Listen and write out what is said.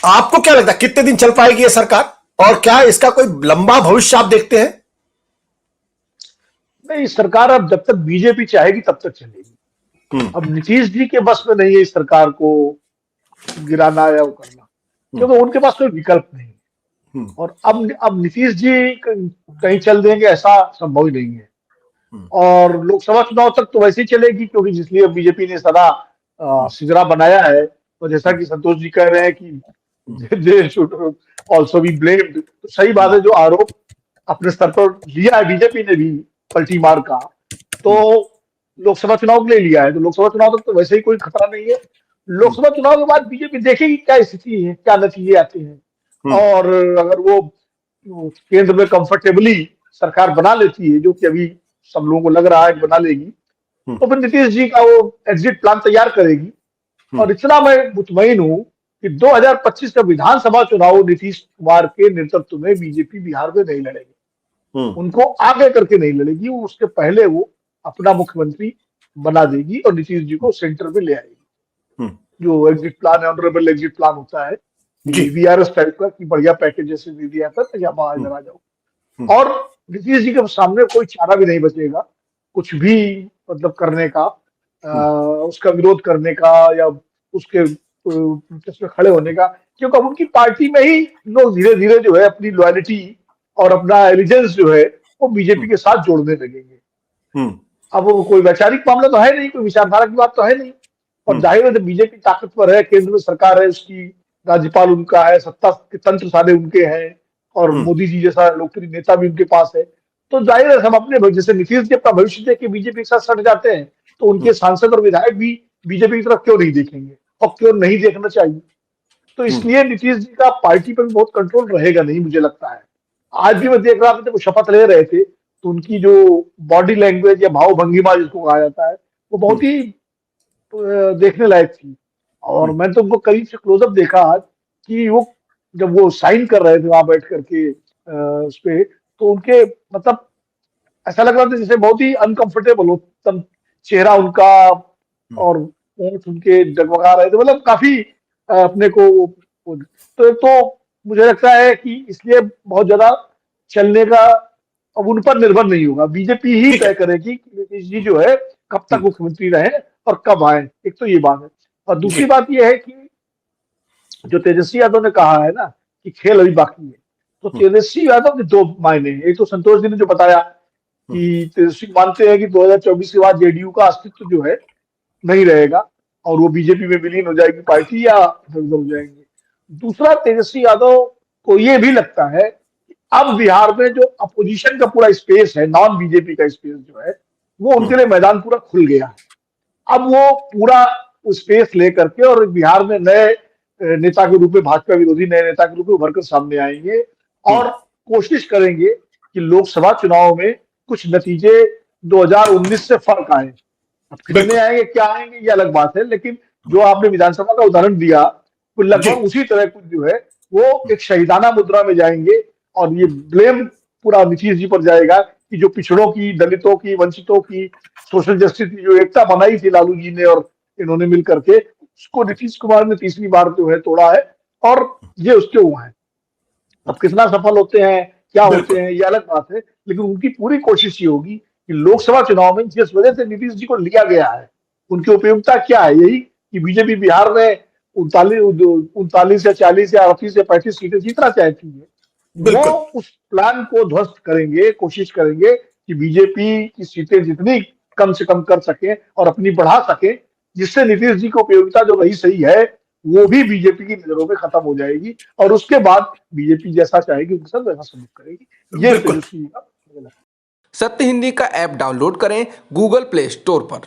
आपको क्या लगता है कितने दिन चल पाएगी ये सरकार, और क्या इसका कोई लंबा भविष्य आप देखते हैं? नहीं, सरकार अब जब तक बीजेपी चाहेगी तब तक चलेगी। हम्म। अब नीतीश जी के बस में नहीं है इस सरकार को गिराना या वो करना, क्योंकि उनके पास कोई विकल्प नहीं है। हम्म। और अब नीतीश जी कहीं चल देंगे ऐसा संभव ही नहीं है। और लोकसभा चुनाव तक तो वैसे ही चलेगी, क्योंकि जिसलिए बीजेपी ने सदा सिजरा बनाया है, तो जैसा कि संतोष जी कह रहे हैं कि they should also be blamed, तो सही बात है, जो आरोप अपने स्तर पर लिया है बीजेपी ने भी पलटी मार का, तो लोकसभा चुनाव के लिए लिया है, तो लोकसभा चुनाव तक तो वैसे ही कोई खतरा नहीं है। लोकसभा चुनाव के बाद बीजेपी देखेगी क्या स्थिति है, क्या नतीजे आते हैं, और अगर वो केंद्र में कंफर्टेबली सरकार बना लेती है, जो कि अभी सब लोगों को लग रहा है कि बना लेगी, तो फिर नीतीश जी का वो एग्जिट प्लान तैयार करेगी। और इतना मैं मुतमईन हूं कि 2025 का विधानसभा चुनाव नीतीश कुमार के नेतृत्व में बीजेपी बिहार में नहीं लड़ेगी, उनको आगे करके नहीं लड़ेगी, उसके पहले वो अपना मुख्यमंत्री बना देगी और नीतीश जी को सेंटर में ले आएगी। जो एग्जिट प्लान है, ऑनरेबल एग्जिट प्लान होता है, वीआरएस टाइप का, कि बढ़िया पैकेज जैसे दे दिया था, तो यहाँ इधर आ जाओ। और नीतीश जी के सामने कोई चारा भी नहीं बचेगा कुछ भी मतलब करने का, उसका विरोध करने का या उसके प्रोटेस्ट में खड़े होने का, क्योंकि अब उनकी पार्टी में ही लोग धीरे धीरे जो है अपनी लॉयलिटी और अपना एलिजेंस जो है वो बीजेपी के साथ जोड़ने लगेंगे। अब वो कोई वैचारिक मामला तो है नहीं, कोई विचारधारा की बात तो है नहीं, और जाहिर है बीजेपी ताकतवर है, केंद्र में सरकार है उसकी, राज्यपाल उनका है, सत्ता के तंत्र सारे उनके हैं, और मोदी जी जैसा लोकप्रिय नेता भी उनके पास है, तो जाहिर है हम अपने जैसे नीतीश जी अपना भविष्य देख के बीजेपी के साथ सट जाते हैं, तो उनके सांसद और विधायक भी बीजेपी की तरफ क्यों नहीं देखेंगे, और क्यों नहीं देखना चाहिए। तो इसलिए नीतीश जी का पार्टी पर भी बहुत कंट्रोल रहेगा नहीं, मुझे लगता है। आज भी मैं देख रहा था जब वो शपथ ले रहे थे, तो उनकी जो बॉडी लैंग्वेज या भाव भंगिमा जिसको कहा जाता है, वो बहुत ही देखने लायक थी। और मैं तो उनको करीब से क्लोजअप देखा आज, कि वो जब वो साइन कर रहे थे वहां बैठ करके उस पे, तो उनके मतलब ऐसा लग रहा था जैसे बहुत ही अनकंफर्टेबल हो, तब चेहरा उनका और होंठ उनके जगमगा रहे थे, मतलब काफी अपने को तो मुझे लगता है कि इसलिए बहुत ज्यादा चलने का अब उन पर निर्भर नहीं होगा, बीजेपी ही तय करेगी कि नीतीश जी जो है कब तक मुख्यमंत्री रहे और कब आए। एक तो ये बात है, और दूसरी बात ये है कि जो तेजस्वी यादव ने कहा है ना कि खेल अभी बाकी है, तो तेजस्वी यादव के दो मायने हैं। एक तो संतोष जी ने जो बताया कि तेजस्वी मानते हैं कि 2024 के बाद जेडीयू का अस्तित्व जो है नहीं रहेगा और वो बीजेपी में विलीन हो जाएगी पार्टी, या इधर उधर हो जाएंगे। दूसरा, तेजस्वी यादव को ये भी लगता है कि अब बिहार में जो अपोजिशन का पूरा स्पेस है, नॉन बीजेपी का स्पेस जो है, वो उनके लिए मैदान पूरा खुल गया है। अब वो पूरा स्पेस लेकर के और बिहार में नए नेता के रूप में, भाजपा विरोधी नए नेता के रूप में उभर कर सामने आएंगे और कोशिश करेंगे कि लोकसभा चुनाव में कुछ नतीजे 2019 से फर्क आए। अब कितने आएंगे क्या आएंगे ये अलग बात है, लेकिन जो आपने विधानसभा का उदाहरण दिया, वो लगभग उसी तरह कुछ जो है वो एक शहीदाना मुद्रा में जाएंगे, और ये ब्लेम पूरा नीतीश जी पर जाएगा कि जो पिछड़ों की, दलितों की, वंचितों की, सोशल जस्टिस की जो एकता बनाई थी लालू जी ने और इन्होंने मिल करके, उसको नीतीश कुमार ने तीसरी बार जो है तोड़ा है, और ये उसके हुआ है। अब कितना सफल होते हैं, क्या होते हैं, ये अलग बात है, लेकिन उनकी पूरी कोशिश ये होगी कि लोकसभा चुनाव में जिस वजह से नीतीश जी को लिया गया है, उनकी उपयोगिता क्या है, यही कि बीजेपी बिहार में 39 या 40 या 38 या 35 सीटें जीतना चाहती है। वो उस प्लान को ध्वस्त करेंगे, कोशिश करेंगे कि बीजेपी की सीटें जितनी कम से कम कर सके और अपनी बढ़ा सके, जिससे नीतीश जी की उपयोगिता जो रही सही है वो भी बीजेपी की नजरों में खत्म हो जाएगी, और उसके बाद बीजेपी जैसा चाहेगी उनके साथ वैसा सलूक करेगी। ये तेजस्वी का। सत्य हिंदी का ऐप डाउनलोड करें गूगल प्ले स्टोर पर।